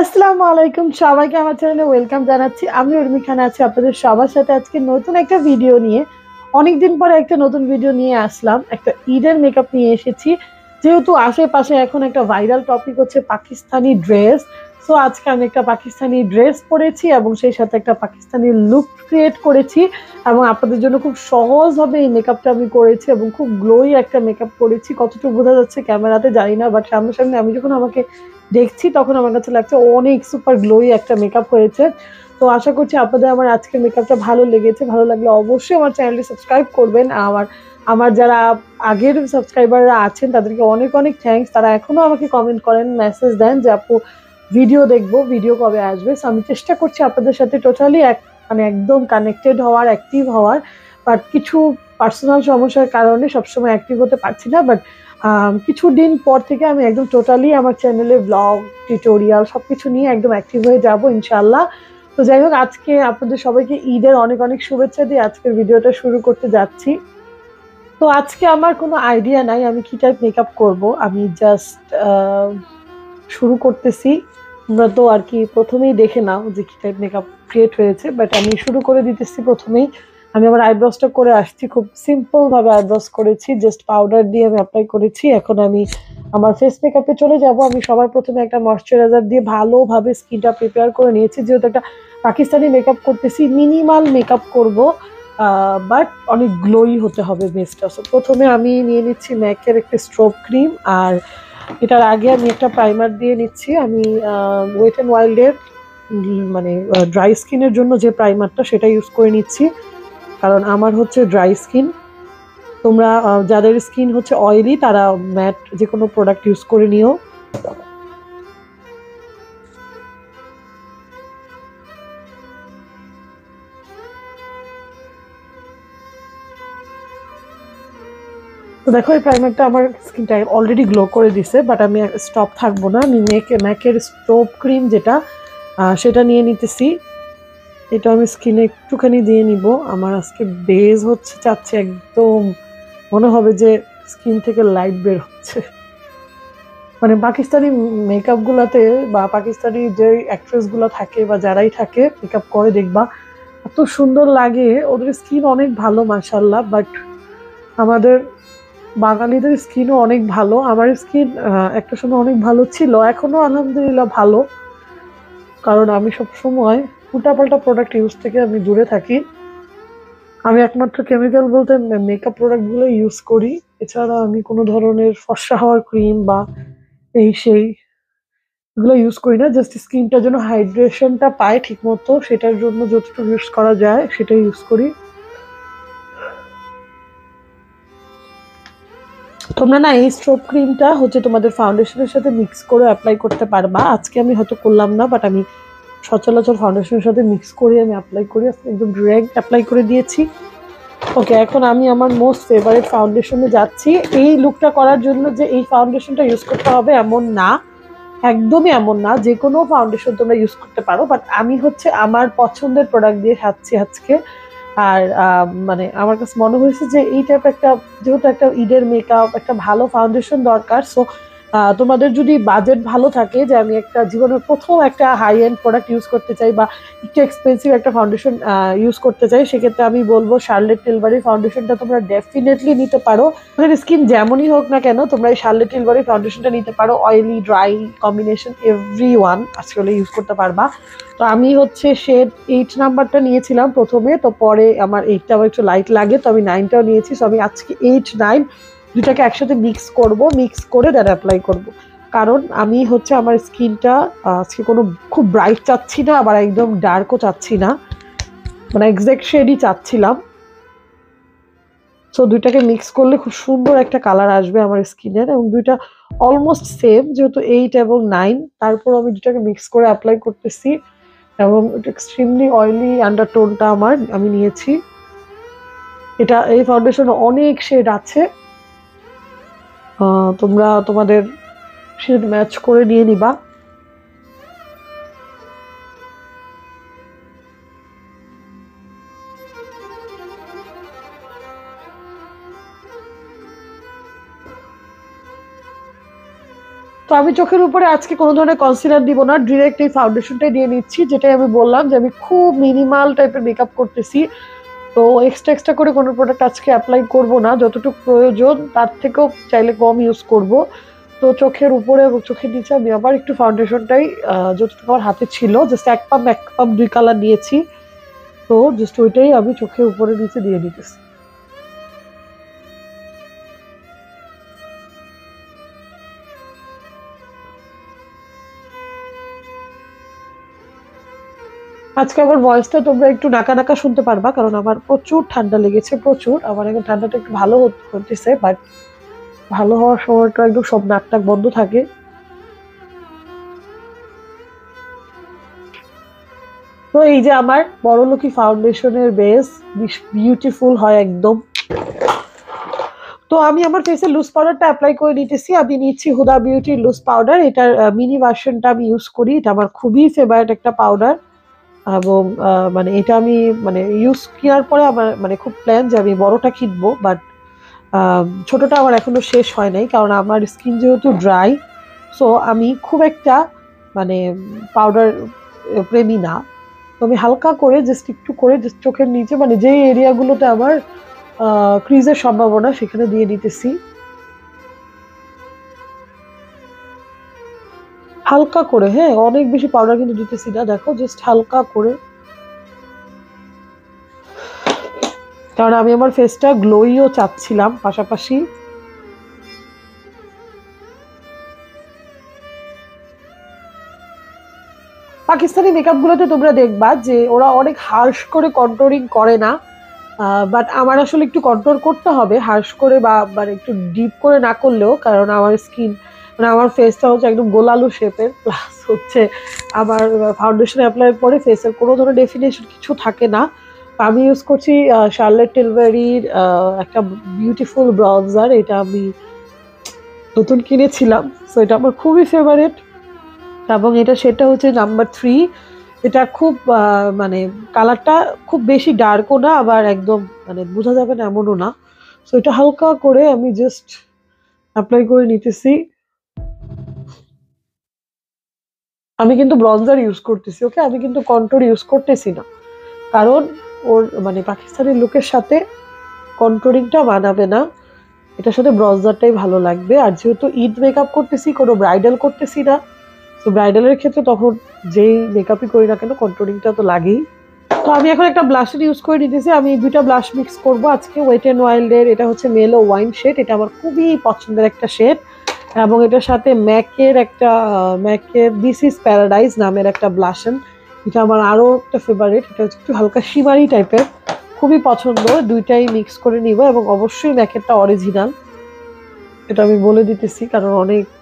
আসসালামু আলাইকুম, সবাইকে আমার চ্যানেলে ওয়েলকাম জানাচ্ছি। আমি উর্মি খান আছি আপনাদের সবার সাথে আজকে নতুন একটা ভিডিও নিয়ে। অনেকদিন পরে একটা নতুন ভিডিও নিয়ে আসলাম, একটা ঈদের মেকআপ নিয়ে এসেছি। যেহেতু আশেপাশে এখন একটা ভাইরাল টপিক হচ্ছে পাকিস্তানি ড্রেস, সো আজকে আমি একটা পাকিস্তানি ড্রেস পরেছি এবং সেই সাথে একটা পাকিস্তানি লুক ক্রিয়েট করেছি। এবং আপনাদের জন্য খুব সহজভাবে এই মেকআপটা আমি করেছি এবং খুব গ্লোই একটা মেকআপ করেছি। কতটুকু বোঝা যাচ্ছে ক্যামেরাতে জানি না, বাট সামনাসামনি আমি যখন আমাকে দেখছি তখন আমার কাছে লাগছে অনেক সুপার গ্লোই একটা মেকআপ হয়েছে। তো আশা করছি আপনাদের আমার আজকের মেকআপটা ভালো লেগেছে। ভালো লাগলে অবশ্যই আমার চ্যানেলটি সাবস্ক্রাইব করবেন। আমার আমার যারা আগের সাবস্ক্রাইবাররা আছেন তাদেরকে অনেক অনেক থ্যাঙ্কস। তারা এখনো আমাকে কমেন্ট করেন, মেসেজ দেন যে আপু ভিডিও দেখবো, ভিডিও কবে আসবে। সো আমি চেষ্টা করছি আপনাদের সাথে টোটালি মানে একদম কানেক্টেড হওয়ার, অ্যাক্টিভ হওয়ার। বাট কিছু পার্সোনাল সমস্যার কারণে সবসময় অ্যাক্টিভ হতে পারছি না। বাট কিছুদিন পর থেকে আমি একদম টোটালি আমার চ্যানেলে ব্লগ, টিউটোরিয়াল সবকিছু নিয়ে একদম অ্যাক্টিভ হয়ে যাব ইনশাল্লাহ। তো যাই হোক, আজকে আপনাদের সবাইকে ঈদের অনেক অনেক শুভেচ্ছা দিয়ে আজকের ভিডিওটা শুরু করতে যাচ্ছি। তো আজকে আমার কোনো আইডিয়া নাই আমি কি টাইপ মেকআপ করব। আমি জাস্ট শুরু করতেছি। তোমরা তো আর কি প্রথমেই দেখে নাও যে কি টাইপ মেকআপ ক্রিয়েট হয়েছে, বাট আমি শুরু করে দিতেছি প্রথমেই। আমি আমার আইব্রোসটা করে আসছি, খুব সিম্পল ভাবে আইব্রোস করেছি, জাস্ট পাউডার দিয়ে আমি অ্যাপ্লাই করেছি। এখন আমি আমার ফেস মেকআপে চলে যাব। আমি সবার প্রথমে একটা ময়শ্চারাইজার দিয়ে ভালোভাবে স্কিনটা প্রিপেয়ার করে নিয়েছি। যেহেতু একটা পাকিস্তানি মেকআপ করতেছি, মিনিমাল মেকআপ করব, বাট অনেক গ্লোই হতে হবে বেসটা। সো প্রথমে আমি নিয়ে নিচ্ছি ম্যাকের একটা স্ট্রোব ক্রিম, আর এটার আগে আমি একটা প্রাইমার দিয়ে নিচ্ছি। আমি ওয়েট অ্যান্ড ওয়াইল্ডের মানে ড্রাই স্কিনের জন্য যে প্রাইমারটা সেটা ইউজ করে নিচ্ছি, কারণ আমার হচ্ছে ড্রাই স্কিন। তোমরা যাদের স্কিন হচ্ছে অয়েলি তারা ম্যাট যে কোনো প্রোডাক্ট ইউজ করে নিও। তো দেখো, এই প্রাইমারটা আমার স্কিনটা অলরেডি গ্লো করে দিছে, বাট আমি স্টপ থাকবো না। আমি ম্যাকের স্টোভ ক্রিম যেটা, সেটা নিয়ে নিতেছি। এটা আমি স্কিনে একটুখানি দিয়ে নিব। আমার আজকে বেজ হচ্ছে চাচ্ছে একদম মনে হবে যে স্কিন থেকে লাইট বের হচ্ছে। মানে পাকিস্তানি মেকআপ গুলাতে বা পাকিস্তানি যে অ্যাক্ট্রেস গুলো থাকে বা যারাই থাকে মেকআপ করে দেখবা এত সুন্দর লাগে, ওদের স্কিন অনেক ভালো মাশাল্লাহ। বাট আমাদের বাঙালিদের স্কিনও অনেক ভালো। আমার স্কিন একটা সময় অনেক ভালো ছিল, এখনো আলহামদুলিল্লাহ ভালো, কারণ আমি সব সময় উল্টাপাল্টা প্রোডাক্ট ইউজ থেকে আমি দূরে থাকি। আমি একমাত্র কেমিক্যাল বলতে মেকআপ প্রোডাক্ট গুলো ইউজ করি। এছাড়া আমি কোনো ধরনের ফর্সা হওয়ার ক্রিম বা এই সেই এগুলো ইউজ করি না। জাস্ট স্কিনটা যেন হাইড্রেশনটা পায় ঠিক মতো, সেটার জন্য যতটুকু ইউজ করা যায় সেটাই ইউজ করি। তোমরা না এই স্ট্রোব ক্রিমটা হচ্ছে তোমাদের ফাউন্ডেশনের সাথে মিক্স করে অ্যাপ্লাই করতে পারবা। আজকে আমি হয়তো করলাম না, বাট আমি সচরাচর ফাউন্ডেশনের সাথে মিক্স করে আমি অ্যাপ্লাই করি। একদম ডিরেক্ট অ্যাপ্লাই করে দিয়েছি। ওকে, এখন আমি আমার মোস্ট ফেভারিট ফাউন্ডেশনে যাচ্ছি। এই লুকটা করার জন্য যে এই ফাউন্ডেশনটা ইউজ করতে হবে এমন না, একদমই এমন না। যে কোনো ফাউন্ডেশন তোমরা ইউজ করতে পারো, বাট আমি হচ্ছে আমার পছন্দের প্রোডাক্ট দিয়ে সাজছি আজকে। আর মানে আমার কাছে মনে হয়েছে যে এই টাইপ একটা, যেহেতু একটা ঈদের মেকআপ, একটা ভালো ফাউন্ডেশন দরকার। সো তোমাদের যদি বাজেট ভালো থাকে, যে আমি একটা জীবনের প্রথম একটা হাই এন্ড প্রোডাক্ট ইউজ করতে চাই বা একটু এক্সপেন্সিভ একটা ফাউন্ডেশন ইউজ করতে চাই, সেক্ষেত্রে আমি বলবো শার্লেট টিলবারি ফাউন্ডেশনটা তোমরা ডেফিনেটলি নিতে পারো। তোমাদের স্কিন যেমনই হোক না কেন তোমরা এই শার্লেট টিলবারি ফাউন্ডেশনটা নিতে পারো। Oily dry combination every one আসলে ইউজ করতে পারবা। তো আমি হচ্ছে শেড 8 নাম্বারটা নিয়েছিলাম প্রথমে, তো পরে আমার 8টা আবার একটু লাইট লাগে, তো আমি 9টাও নিয়েছি। সো আমি আজকে 8 9 দুটাকে একসাথে মিক্স করব, মিক্স করে দেন অ্যাপ্লাই করব। কারণ আমি হচ্ছে আমার স্কিনটা আজকে কোনো খুব ব্রাইট চাচ্ছি না, আবার একদম ডার্কও চাচ্ছি না, মানে এক্সাক্ট শেডই চাচ্ছিলাম। সো দুইটাকে মিক্স করলে খুব সুন্দর একটা কালার আসবে আমার স্কিনের, এবং দুইটা অলমোস্ট সেম যেহেতু 8 এবং 9। তারপর আমি দুটাকে মিক্স করে অ্যাপ্লাই করতেছি, এবং এটা এক্সট্রিমলি অয়েলি আন্ডারটোনটা আমি নিয়েছি। এটা এই ফাউন্ডেশনে অনেক শেড আছে, তোমরা তোমাদের শেড ম্যাচ করে নিয়ে নিবা। তো আমি চোখের উপরে আজকে কোনো ধরনের কনসিলার দিব না, ডিরেক্ট এই ফাউন্ডেশনটাই দিয়ে নিচ্ছি, যেটাই আমি বললাম যে আমি খুব মিনিমাল টাইপের মেকআপ করতেছি। তো এক্সট্রা করে কোনো প্রোডাক্ট আজকে অ্যাপ্লাই করব না, যতটুকু প্রয়োজন তার থেকেও চাইলে কম ইউজ করব। তো চোখের উপরে এবং চোখের নিচে আমি আবার একটু ফাউন্ডেশনটাই যতটুকু আমার হাতে ছিল, জাস্ট এক পাম্প 2 কালার নিয়েছি। তো জাস্ট ওইটাই আমি চোখের উপরে নিচে দিয়ে দিতেছি। আজকে আমার ভয়েসটা তোমরা একটু নাকা নাকা শুনতে পারবা, কারণ আমার প্রচুর ঠান্ডা লেগেছে, প্রচুর। আমার এখন ঠান্ডাটা একটু ভালো হতেছে, বাট ভালো হওয়ার সময়টা একদম সব নাক টাক বন্ধ থাকে। তো এই যে আমার বড়লোকি ফাউন্ডেশনের বেস, বিউটিফুল হয় একদম। তো আমি আমার ফেসে লুজ পাউডারটা অ্যাপ্লাই করে নিতেছি। আমি নিচ্ছি হুদা বিউটির লুজ পাউডার, এটার মিনি ভার্সনটা আমি ইউজ করি। এটা আমার খুবই ফেভারিট একটা পাউডার, এবং মানে এটা আমি মানে ইউজ কেনার পরে আমার মানে খুব প্ল্যান যে আমি বড়টা কিনবো, বাট ছোটটা আমার এখনো শেষ হয় নাই, কারণ আমার স্কিন যেহেতু ড্রাই। সো আমি খুব একটা মানে পাউডার প্রেমী না। তো আমি হালকা করে জাস্ট একটু করে জাস্ট চোখের নিচে, মানে যে এরিয়াগুলোতে আমার ক্রিজের সম্ভাবনা, সেখানে দিয়ে নিতেছি হালকা করে। হ্যাঁ, অনেক বেশি পাউডার কিন্তু দিতেছি না, দেখো জাস্ট হালকা করে, কারণ আমি আমার ফেসটা গ্লোইও চাচ্ছিলাম পাশাপাশি। পাকিস্তানি মেকআপ গুলোতে তোমরা দেখবা যে ওরা অনেক হার্শ করে কন্ট্রোলিং করে না, বাট আমার আসলে একটু কন্ট্রোল করতে হবে হার্শ করে, বা মানে একটু ডিপ করে না করলেও, কারণ আমার স্কিন মানে আমার ফেসটা হচ্ছে একদম গোলালু শেপের, প্লাস হচ্ছে আমার ফাউন্ডেশন অ্যাপ্লাই পরে ফেসের কোনো ধরনের ডেফিনেশন কিছু থাকে না। আমি ইউজ করছি শার্লেট টিলবেরির একটা বিউটিফুল ব্রঞ্জার, এটা আমি নতুন কিনেছিলাম, সো এটা আমার খুবই ফেভারিট। এবং এটা সেটা হচ্ছে নাম্বার 3। এটা খুব মানে কালারটা খুব বেশি ডার্কও না, আবার একদম মানে বোঝা যাবে না এমনও না। সো এটা হালকা করে আমি জাস্ট অ্যাপ্লাই করে নিতেছি। আমি কিন্তু ব্রঞ্জার ইউজ করতেছি, ওকে, আমি কিন্তু কন্ট্যুর ইউজ করতেছি না, কারণ ওর মানে পাকিস্তানি লুকের সাথে কন্ট্যুরিংটা মানাবে না, এটার সাথে ব্রঞ্জারটাই ভালো লাগবে। আর যেহেতু ঈদ মেকআপ করতেছি, কোনো ব্রাইডাল করতেছি না, তো ব্রাইডালের ক্ষেত্রে তখন যেই মেকআপই করি না কেন কন্ট্রোলিংটা তো লাগেই। তো আমি এখন একটা ব্লাশার ইউজ করে নিতেছি। আমি 2টা ব্লাশ মিক্স করব আজকে। ওয়েট এন্ড ওয়াইল্ডের এটা হচ্ছে মেলো ওয়াইন শেড, এটা আমার খুবই পছন্দের একটা শেড। এবং এটার সাথে ম্যাকের দিস ইজ প্যারাডাইজ নামের একটা ব্লাশন, এটা আমার আরও একটা ফেভারিট। এটা হচ্ছে একটু হালকা শিমারি টাইপের, খুবই পছন্দ। দুইটাই মিক্স করে নিব, এবং অবশ্যই ম্যাকেরটা অরিজিনাল, এটা আমি বলে দিতেছি, কারণ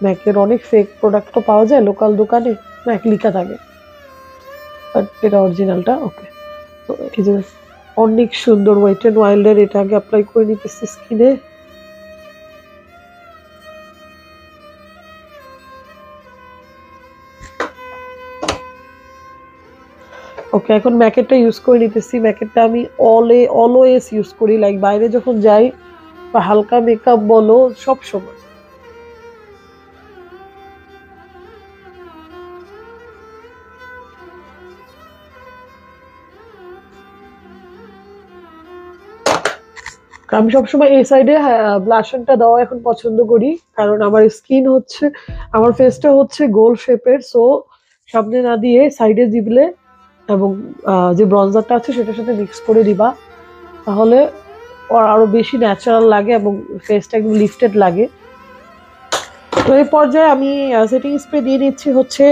ম্যাকের অনেক ফেক প্রোডাক্ট তো পাওয়া যায় লোকাল দোকানে, ম্যাক লিখা থাকে, বাট এটা অরিজিনালটা। ওকে, তো এই যে অনেক সুন্দর ওয়েট এন্ড ওয়াইল্ডের, এটা আগে অ্যাপ্লাই করে নিতেছি স্কিনে। ওকে, এখন ম্যাকেটটা ইউজ করে নিতেছি। ম্যাকেটটা আমি অলওয়েজ ইউজ করি, লাইক বাইরে যখন যাই বা হালকা মেকআপ বলো, সব সময়। আমি সবসময় এই সাইডে ব্লাশনটা দেওয়া এখন পছন্দ করি, কারণ আমার স্কিন হচ্ছে, আমার ফেসটা হচ্ছে গোল শেপের। সো সামনে না দিয়ে সাইডে দিবলে, এবং যে ব্রঞ্জারটা আছে সেটার সাথে মিক্স করে দিবা, তাহলে আরো বেশি ন্যাচারাল লাগে এবং ফেসটা একদম লিফটেড লাগে। তো এই পর্যায়ে আমি সেটিং স্প্রে দিয়ে নিচ্ছি হচ্ছে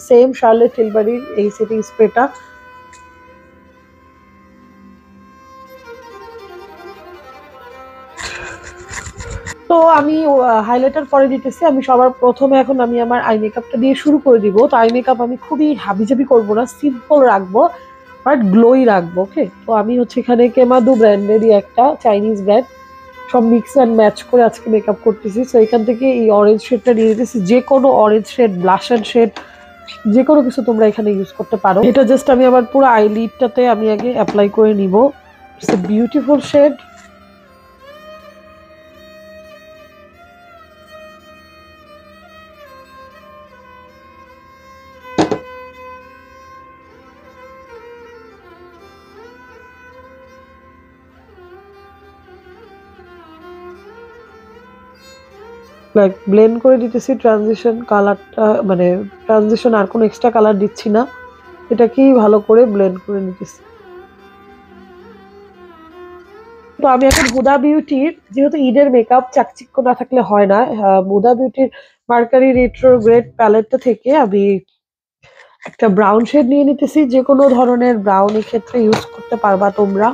সেম শার্লেট টিলবারির এই সেটিং স্প্রেটা। তো আমি হাইলাইটার পরে দিতেছি। আমি সবার প্রথমে এখন আমি আমার আই মেকআপটা দিয়ে শুরু করে দিব। তো আই মেকআপ আমি খুবই হাবিজাবি করবো না, সিম্পল রাখবো, বাট গ্লোই রাখবো। ওকে, তো আমি হচ্ছে এখানে কেমাদু ব্র্যান্ডেরই একটা চাইনিজ ব্র্যান্ড, সব মিক্স অ্যান্ড ম্যাচ করে আজকে মেকআপ করতেছি। তো এখান থেকে এই অরেঞ্জ শেডটা নিয়ে নিতেছি, যে কোনো অরেঞ্জ শেড, ব্লাশার শেড, যে কোনো কিছু তোমরা এখানে ইউজ করতে পারো। এটা জাস্ট আমি আবার পুরো আইলিডটাতে আমি আগে অ্যাপ্লাই করে নিব। It's a beautiful shade. Like blend করে দিতেছি ট্রানজিশন কালারটা, মানে ট্রানজিশন আর কোনো এক্সট্রা কালার দিচ্ছি না, এটাকেই ভালো করে ব্লেন্ড করে নিতেছি। তো আমি এখন হুদা বিউটির, যেহেতু ঈদের মেকআপ চাকচিক্য না থাকলে হয় না, হুদা বিউটির মার্কারি রেট্রোগ্রেড প্যালেটটা থেকে আমি একটা ব্রাউন শেড নিয়ে নিতেছি। যে কোনো ধরনের ব্রাউন ক্ষেত্রে ইউজ করতে পারবা তোমরা।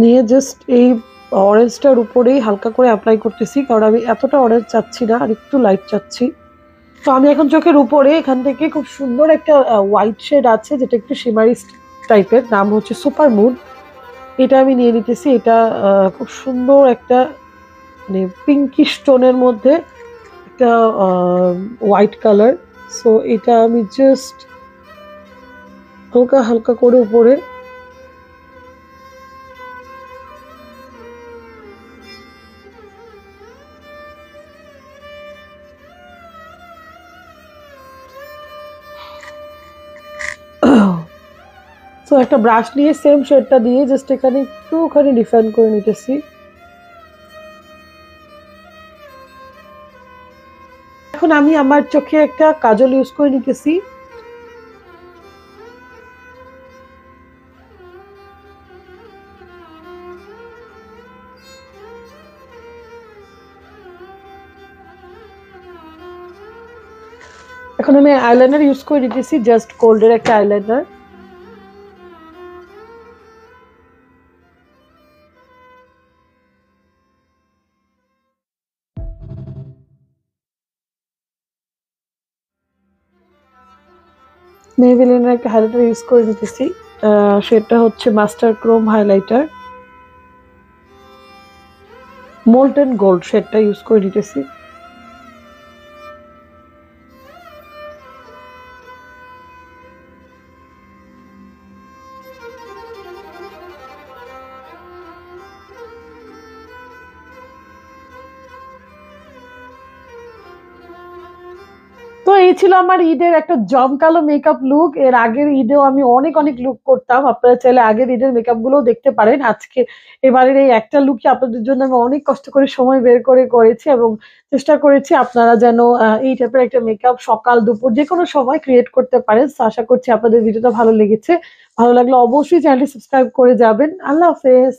নিয়ে জাস্ট এই অরেঞ্জটার উপরেই হালকা করে অ্যাপ্লাই করতেছি, কারণ আমি এতটা অরেঞ্জ চাচ্ছি না, আর একটু লাইট চাচ্ছি। তো আমি এখন চোখের উপরে এখান থেকে খুব সুন্দর একটা হোয়াইট শেড আছে, যেটা একটু শিমারি টাইপের, নাম হচ্ছে সুপার মুন। এটা আমি নিয়ে নিতেছি। এটা খুব সুন্দর একটা মানে পিঙ্কিশ টোনের মধ্যে একটা হোয়াইট কালার। সো এটা আমি জাস্ট হালকা হালকা করে উপরে তো একটা ব্রাশ নিয়ে সেম শেডটা দিয়ে জাস্ট এখানে একটুখানি ডিফাইন করে নিতেছি। এখন আমি আমার চোখে একটা কাজল ইউজ করে নিতেছি। এখন আমি আইলাইনার ইউজ করে নিতেছি, জাস্ট গোল্ডের একটা আইলাইনার। মেবেলিনের একটা হাইলাইটার ইউজ করে নিতেছি, সেটা হচ্ছে master chrome highlighter, molten gold শেডটা ইউজ করে নিতেছি। তো এই ছিল আমার ঈদের একটা জমকালো মেকআপ লুক। এর আগের ঈদেও আমি অনেক অনেক লুক করতাম, আপনারা চাইলে আগের ঈদের মেকআপ গুলোও দেখতে পারেন। আজকে এবারের এই একটা লুকই আপনাদের জন্য আমি অনেক কষ্ট করে সময় বের করে করেছি, এবং চেষ্টা করেছি আপনারা যেন এই টাইপের একটা মেকআপ সকাল দুপুর যে কোনো সময় ক্রিয়েট করতে পারেন। তো আশা করছি আপনাদের ভিডিওটা ভালো লেগেছে। ভালো লাগলে অবশ্যই চ্যানেলটি সাবস্ক্রাইব করে যাবেন। আল্লাহ হাফেজ।